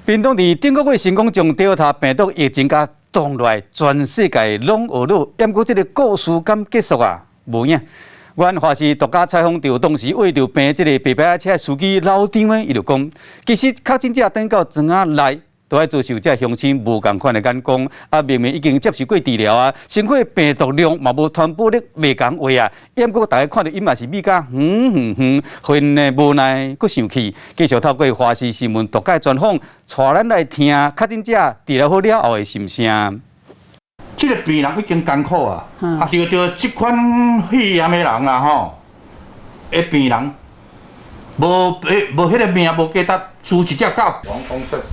屏东伫顶个月成功将Delta病毒疫情甲挡落来，全世界拢学了。不过，这个故事敢结束啊？无影。阮华视独家采访到当时为着病这个白牌车司机老张的，伊就讲，其实确诊者等到庄仔内，都要遭受这乡亲无共款的眼光。啊，明明已经接受过治疗啊，身躯病毒量嘛无传播力袂共话啊。不过大家看到伊嘛是米甲分的无奈，佫生气。继续透过华视新闻独家专访，带咱来听确诊者治疗好了后的心声。这个病人已经艰苦啊，啊受到这款肺炎的人啊吼，的病人无迄个命无加值，输一只狗。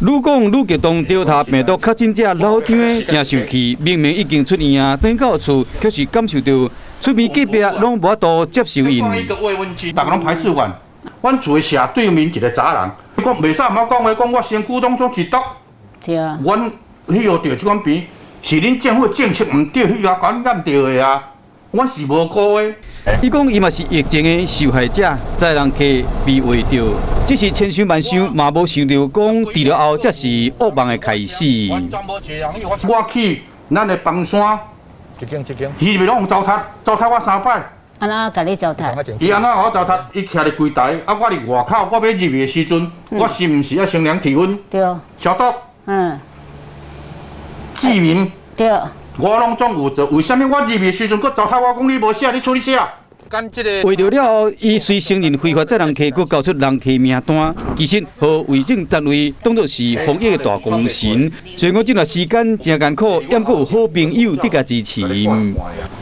愈讲愈激动，Delta病毒确诊者老张的真生气，明明已经出院啊，等到厝却是感受到厝边隔壁拢无法度接受因。大家拢排斥阮，阮厝的社对面一个查人，伊讲袂使毋好讲话，讲我身躯当中是毒。对啊。阮迄号着这款病。是恁政府政策唔对，迄个感染到的啊！阮是无辜的。伊讲伊嘛是疫情的受害者，在人客被围着，只是千想万想，嘛无想到讲治疗后才是噩梦的开始。我去咱的房山，伊袂拢糟蹋我3摆。安怎甲你糟蹋？伊安怎我糟蹋？伊徛伫柜台，啊，我伫外口，我要入去的时阵，我是毋是要先量体温、消毒？记名，对，我拢总有做，为什么我入面时阵，佮糟蹋我讲你无写，你处理写？为着了后，伊虽承认非法载人客，佮交出人客名单，其实和卫生单位当作是防疫的大功臣。虽然讲这段时间真艰苦，也阁有好朋友伫甲支持。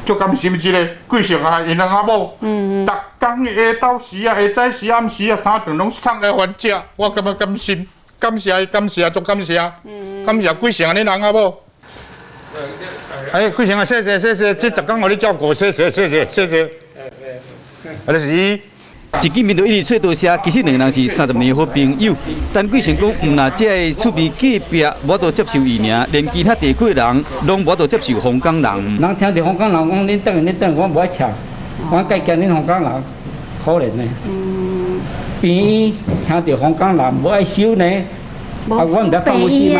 足甘心这个贵姓啊，因两阿某，逐工下昼时啊，下早时暗时啊，3顿拢送来还食，我感觉甘心，感谢，足感谢，感谢贵姓恁人阿某。哎，贵姓啊，谢谢，这10天互你照顾，谢谢。啊，就是伊。一见面就一直说多谢，其实两人是30年好朋友。但贵姓讲，唔那只个厝边隔壁无法度接受伊尔，连其他地区的人拢无法度接受香港人。人听到香港人讲恁等，我无爱请，我计惊恁香港人可怜呢。病听到香港人无爱收呢，我唔得放心吗？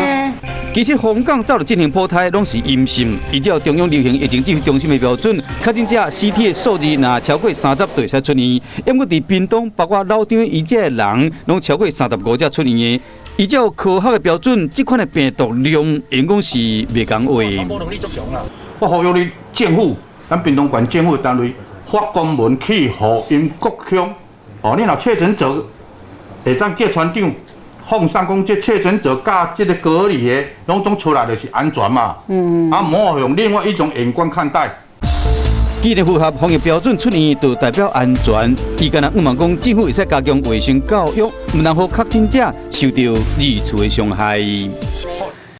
其实香港早就进行普筛，拢是阴性。依照中央流行疫情指挥中心的标准，确诊者CT的数字若超过30对才出院。因为伫屏东，包括老张以这的人，拢超过35才出院的。依照科学的标准，这款的病毒量，应讲是袂共话。我呼吁你政府，咱屏东县政府单位发公文去互因各乡，你若确诊者，会当叫船长。放上讲，这确诊者甲这个隔离的，拢总出来就是安全嘛。啊，莫用另外一种眼光看待。既然符合防疫标准出院，就代表安全。伊敢若毋茫讲，政府会使加强卫生教育，毋能让确诊者受到二次的伤害。